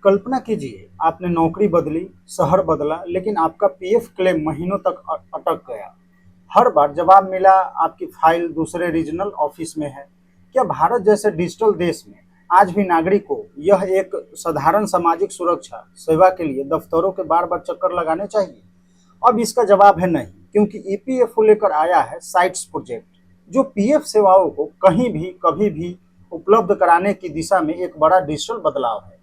कल्पना कीजिए आपने नौकरी बदली, शहर बदला, लेकिन आपका पीएफ क्लेम महीनों तक अटक गया। हर बार जवाब मिला आपकी फाइल दूसरे रीजनल ऑफिस में है। क्या भारत जैसे डिजिटल देश में आज भी नागरिक को यह एक साधारण सामाजिक सुरक्षा सेवा के लिए दफ्तरों के बार बार चक्कर लगाने चाहिए? अब इसका जवाब है नहीं, क्योंकि ईपीएफओ लेकर आया है साइट्स प्रोजेक्ट, जो पीएफ सेवाओं को कहीं भी कभी भी उपलब्ध कराने की दिशा में एक बड़ा डिजिटल बदलाव है।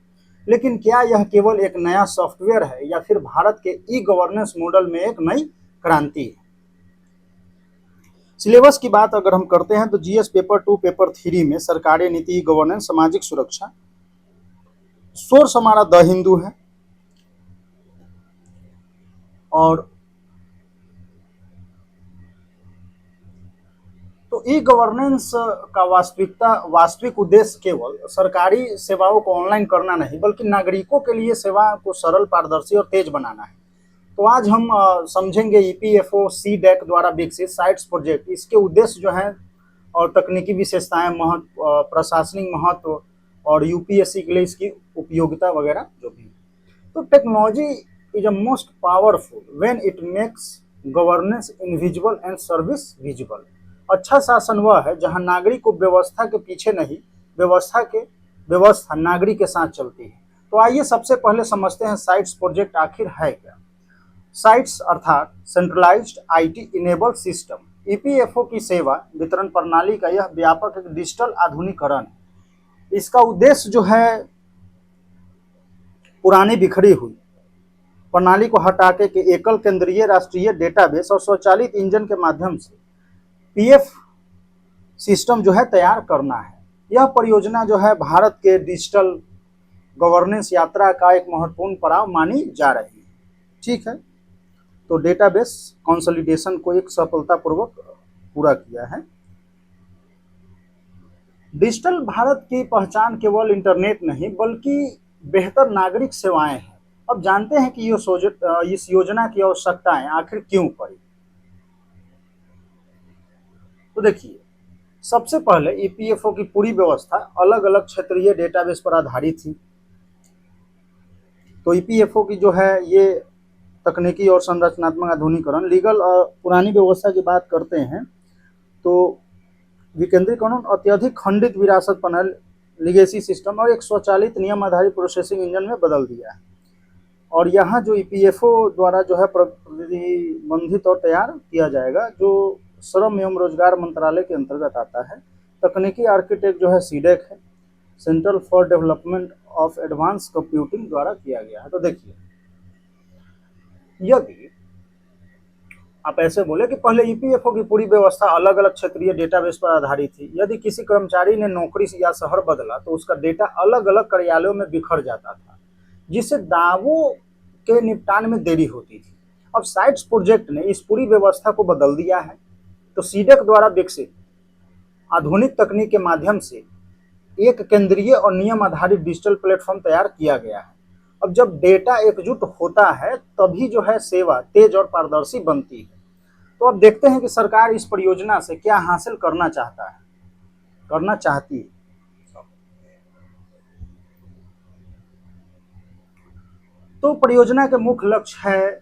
लेकिन क्या यह केवल एक नया सॉफ्टवेयर है या फिर भारत के ई गवर्नेंस मॉडल में एक नई क्रांति है? सिलेबस की बात अगर हम करते हैं तो जीएस पेपर 2 पेपर 3 में सरकारी नीति, गवर्नेंस, सामाजिक सुरक्षा। सोर्स हमारा द हिंदू है और तो ई गवर्नेंस का वास्तविक उद्देश्य केवल सरकारी सेवाओं को ऑनलाइन करना नहीं, बल्कि नागरिकों के लिए सेवा को सरल, पारदर्शी और तेज बनाना है। तो आज हम समझेंगे ईपीएफओ सी डैक द्वारा विकसित साइट्स प्रोजेक्ट, इसके उद्देश्य जो हैं और तकनीकी विशेषताएं, महत्व, प्रशासनिक महत्व और यूपीएससी के लिए इसकी उपयोगिता वगैरह जो भी। तो technology is a most powerful when it makes governance invisible and service visible. अच्छा शासन वह है जहां नागरिक को व्यवस्था के पीछे नहीं, व्यवस्था नागरिक के साथ चलती है। तो आइए सबसे पहले समझते हैं साइट्स प्रोजेक्ट आखिर है क्या। साइट्स अर्थात centralised IT enabled system. EPFO की सेवा वितरण प्रणाली का यह व्यापक एक डिजिटल आधुनिकीकरण है। इसका उद्देश्य जो है पुरानी बिखरी हुई प्रणाली को हटा के एकल केंद्रीय राष्ट्रीय डेटाबेस और स्वचालित इंजन के माध्यम से पीएफ सिस्टम जो है तैयार करना है। यह परियोजना जो है भारत के डिजिटल गवर्नेंस यात्रा का एक महत्वपूर्ण पड़ाव मानी जा रही है। ठीक है, तो डेटाबेस कंसोलिडेशन को एक सफलतापूर्वक पूरा किया है। डिजिटल भारत की पहचान केवल इंटरनेट नहीं, बल्कि बेहतर नागरिक सेवाएं हैं। अब जानते हैं कि इस योजना की आवश्यकताएं आखिर क्यों पड़ी। तो देखिए, सबसे पहले ईपीएफओ की पूरी व्यवस्था अलग अलग क्षेत्रीय डेटाबेस पर आधारित थी। तो ईपीएफओ की जो है ये तकनीकी और संरचनात्मक आधुनिकीकरण, लीगल और पुरानी व्यवस्था की बात करते हैं तो विकेंद्रीकरण, अत्यधिक खंडित विरासत पैनल, लीगेसी सिस्टम और एक स्वचालित नियम आधारित प्रोसेसिंग इंजन में बदल दिया है। और यहाँ जो ईपीएफओ द्वारा जो है प्रतिबंधित और तैयार किया जाएगा, जो श्रम एवं रोजगार मंत्रालय के अंतर्गत आता है। तकनीकी आर्किटेक्ट जो है सीडेक है, central for development of advance computing द्वारा किया गया है। तो देखिए, यदि आप ऐसे बोले कि पहले ईपीएफओ की पूरी व्यवस्था अलग अलग क्षेत्रीय डेटाबेस पर आधारित थी। यदि किसी कर्मचारी ने नौकरी या शहर बदला तो उसका डेटा अलग अलग कार्यालयों में बिखर जाता था, जिससे दावों के निपटान में देरी होती थी। अब साइट्स प्रोजेक्ट ने इस पूरी व्यवस्था को बदल दिया है। तो सीडेक द्वारा विकसित आधुनिक तकनीक के माध्यम से एक केंद्रीय और नियम आधारित डिजिटल प्लेटफॉर्म तैयार किया गया है। अब जब डेटा एकजुट होता है तभी जो है सेवा तेज और पारदर्शी बनती है। तो अब देखते हैं कि सरकार इस परियोजना से क्या हासिल करना चाहती है। तो परियोजना के मुख्य लक्ष्य है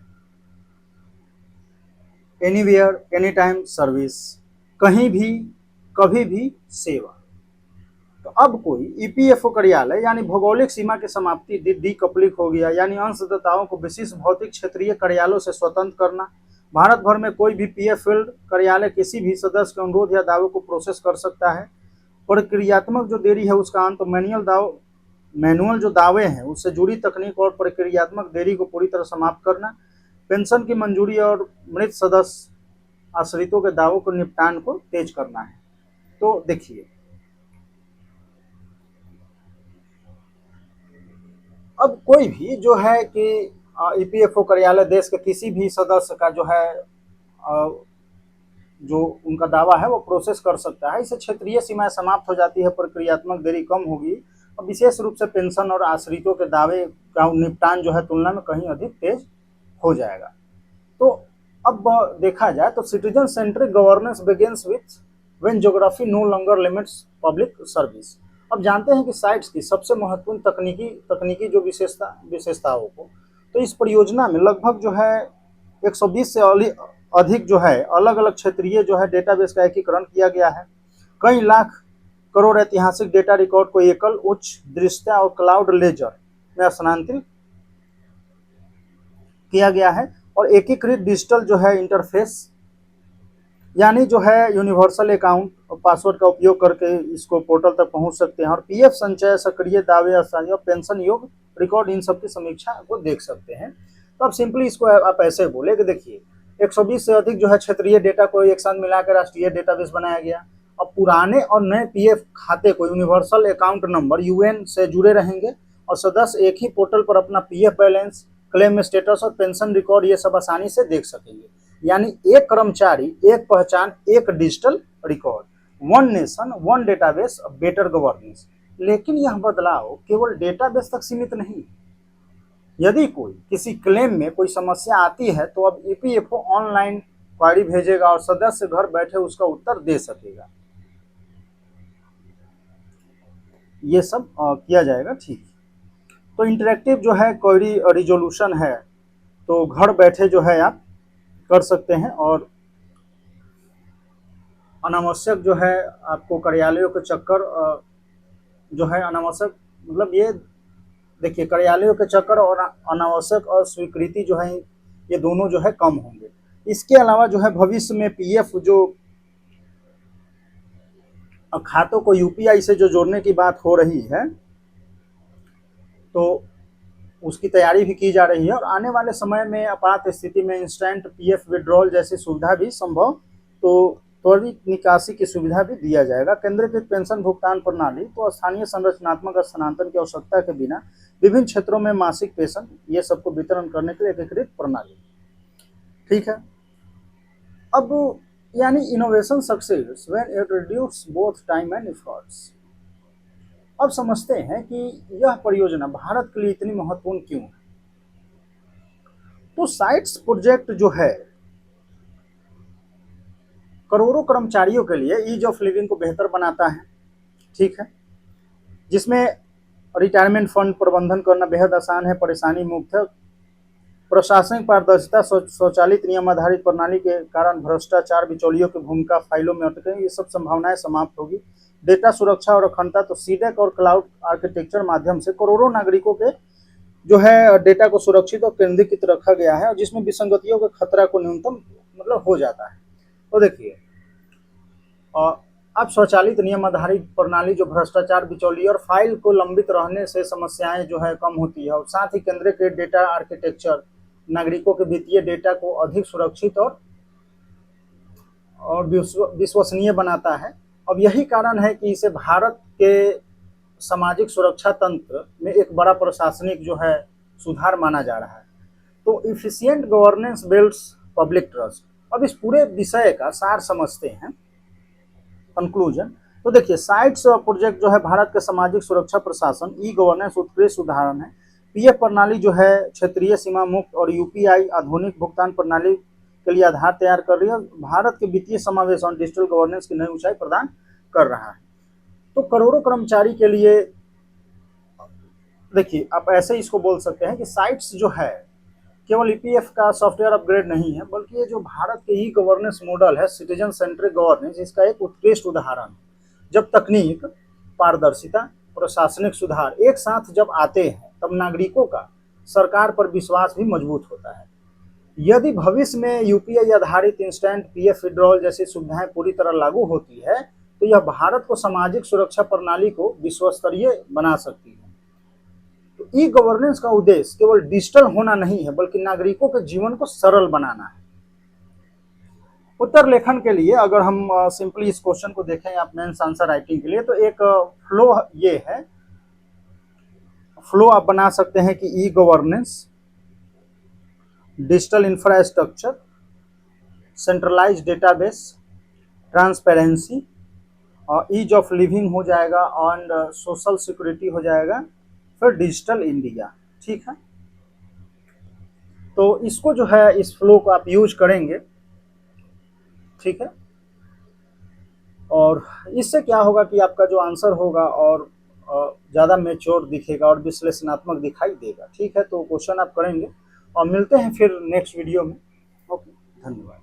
एनीवेयर एनी टाइम सर्विस, कहीं भी कभी भी सेवा। तो अब कोई ईपीएफओ कार्यालय यानी भौगोलिक सीमा की समाप्ति, डीकपलिंग हो गया, यानी अंशदाताओं को विशिष्ट भौतिक क्षेत्रीय कार्यालयों से स्वतंत्र करना। भारत भर में कोई भी पीएफ फील्ड कार्यालय किसी भी सदस्य के अनुरोध या दावे को प्रोसेस कर सकता है। प्रक्रियात्मक जो देरी है उसका अंत, मैनुअल जो दावे हैं उससे जुड़ी तकनीक और प्रक्रियात्मक देरी को पूरी तरह समाप्त करना। पेंशन की मंजूरी और मृत सदस्य आश्रितों के दावों को निपटान को तेज करना है। तो देखिए, अब कोई भी जो है कि ईपीएफओ कार्यालय देश के किसी भी सदस्य का जो है जो उनका दावा है वो प्रोसेस कर सकता है। इससे क्षेत्रीय सीमाएं समाप्त हो जाती है, प्रक्रियात्मक देरी कम होगी और विशेष रूप से पेंशन और आश्रितों के दावे का निपटान जो है तुलना में कहीं अधिक तेज हो जाएगा। तो अब देखा जाए तो citizen centric governance begins with when geography no longer limits public service. अब जानते हैं कि साइट्स की सबसे महत्वपूर्ण तकनीकी जो विशेषताओं को, तो इस परियोजना में लगभग जो है 120 से अधिक जो है अलग अलग क्षेत्रीय जो है डेटाबेस का एकीकरण किया गया है। कई लाख करोड़ ऐतिहासिक डेटा रिकॉर्ड को एकल उच्च दृश्यता और क्लाउड लेजर में स्थानांतरित किया गया है, और एकीकृत डिजिटल जो है इंटरफेस, यानी जो है यूनिवर्सल अकाउंट और पासवर्ड का उपयोग करके इसको पोर्टल तक पहुंच सकते हैं, और पीएफ संचय, सक्रिय दावे, और पेंशन योग रिकॉर्ड, इन सब की समीक्षा को देख सकते हैं। तो अब सिंपली इसको आप ऐसे बोले कि देखिए 120 से अधिक जो है क्षेत्रीय डेटा को एक साथ मिलाकर राष्ट्रीय डेटाबेस बनाया गया। अब पुराने और नए पीएफ खाते को यूनिवर्सल अकाउंट नंबर यूएन से जुड़े रहेंगे, और सदस्य एक ही पोर्टल पर अपना पीएफ बैलेंस, क्लेम स्टेटस और पेंशन रिकॉर्ड ये सब आसानी से देख सकेंगे। यानी एक कर्मचारी, एक पहचान, एक digital record, one nation one database, better governance. लेकिन यह बदलाव केवल डेटाबेस तक सीमित नहीं। यदि कोई किसी क्लेम में कोई समस्या आती है तो अब ईपीएफओ ऑनलाइन क्वेरी भेजेगा और सदस्य घर बैठे उसका उत्तर दे सकेगा। ये सब किया जाएगा। ठीक, तो इंटरेक्टिव जो है क्वेरी रिजोल्यूशन है, तो घर बैठे जो है आप कर सकते हैं, और अनावश्यक जो है आपको कार्यालयों के चक्कर जो है अनावश्यक, मतलब ये देखिए कार्यालयों के चक्कर और अनावश्यक अस्वीकृति जो है ये दोनों जो है कम होंगे। इसके अलावा जो है भविष्य में पीएफ जो खातों को यूपीआई से जो जोड़ने की बात हो रही है, तो उसकी तैयारी भी की जा रही है, और आने वाले समय में आपात स्थिति में इंस्टेंट पीएफ विड्रॉल जैसी सुविधा भी संभव, तो त्वरित निकासी की सुविधा भी दिया जाएगा। केंद्रीकृत पेंशन भुगतान प्रणाली, तो स्थानीय संरचनात्मक स्थानांतरण की आवश्यकता के बिना विभिन्न क्षेत्रों में मासिक पेंशन ये सबको वितरण करने के लिए एकीकृत प्रणाली। ठीक है, अब यानी innovation success when it reduce both time and efforts. अब समझते हैं कि यह परियोजना भारत के लिए इतनी महत्वपूर्ण क्यों है। तो साइट्स प्रोजेक्ट जो है करोड़ों कर्मचारियों के लिए ईज ऑफ लिविंग को बेहतर बनाता है। ठीक है, जिसमें रिटायरमेंट फंड प्रबंधन करना बेहद आसान है, परेशानी मुक्त है, प्रशासनिक पारदर्शिता, स्वचालित नियम आधारित प्रणाली के कारण भ्रष्टाचार, बिचौलियों की भूमिका, फाइलों में अटके, ये सब संभावनाएं समाप्त होगी। डेटा सुरक्षा और अखंडता, तो सीडेक और क्लाउड आर्किटेक्चर माध्यम से करोड़ों नागरिकों के जो है डेटा को सुरक्षित और केंद्रीकृत रखा गया है, और जिसमें विसंगतियों के खतरा को न्यूनतम मतलब हो जाता है। तो देखिए अब स्वचालित नियम आधारित प्रणाली जो भ्रष्टाचार, बिचौलिए और फाइल को लंबित रहने से समस्याएं जो है कम होती है, और साथ ही केंद्रीकृत डेटा आर्किटेक्चर नागरिकों के वित्तीय डेटा को अधिक सुरक्षित और विश्वसनीय बनाता है। अब यही कारण है कि इसे भारत के सामाजिक सुरक्षा तंत्र में एक बड़ा प्रशासनिक जो है सुधार माना जा रहा है। तो efficient governance builds public trust. अब इस पूरे विषय का सार समझते हैं, कंक्लूजन। तो देखिए साइट्स प्रोजेक्ट जो है भारत के सामाजिक सुरक्षा प्रशासन ई गवर्नेंस उत्कृष्ट उदाहरण है। पीएफ प्रणाली जो है क्षेत्रीय सीमा मुक्त और यूपीआई आधुनिक भुगतान प्रणाली के लिए आधार तैयार कर रही है, भारत के वित्तीय समावेश और डिजिटल गवर्नेंस की नई ऊंचाई प्रदान कर रहा है। तो करोड़ों कर्मचारी के लिए देखिए आप ऐसे इसको बोल सकते हैं कि साइट्स जो है केवल ईपीएफ का सॉफ्टवेयर अपग्रेड नहीं है, बल्कि ये जो भारत के ई गवर्नेंस मॉडल है, सिटीजन सेंट्रिक गवर्नेंस, इसका एक उत्कृष्ट उदाहरण है। जब तकनीक, पारदर्शिता, प्रशासनिक सुधार एक साथ जब आते हैं तब नागरिकों का सरकार पर विश्वास भी मजबूत होता है। यदि भविष्य में यूपीआई आधारित इंस्टेंट पीएफ विड्रॉल जैसी सुविधाएं पूरी तरह लागू होती है तो यह भारत को सामाजिक सुरक्षा प्रणाली को विश्वस्तरीय बना सकती है। तो ई गवर्नेंस का उद्देश्य केवल डिजिटल होना नहीं है, बल्कि नागरिकों के जीवन को सरल बनाना है। उत्तर लेखन के लिए अगर हम सिंपली इस क्वेश्चन को देखें आप मेंस आंसर राइटिंग के लिए, तो एक फ्लो ये है, फ्लो आप बना सकते हैं कि e governance, digital infrastructure, centralised database, transparency, और ईज ऑफ लिविंग हो जाएगा, एंड सोशल सिक्योरिटी हो जाएगा, फिर डिजिटल इंडिया। ठीक है, तो इसको जो है इस फ्लो को आप यूज करेंगे। ठीक है, और इससे क्या होगा कि आपका जो आंसर होगा और ज़्यादा मेच्योर दिखेगा और विश्लेषणात्मक दिखाई देगा। ठीक है, तो क्वेश्चन आप करेंगे और मिलते हैं फिर नेक्स्ट वीडियो में। ओके, धन्यवाद।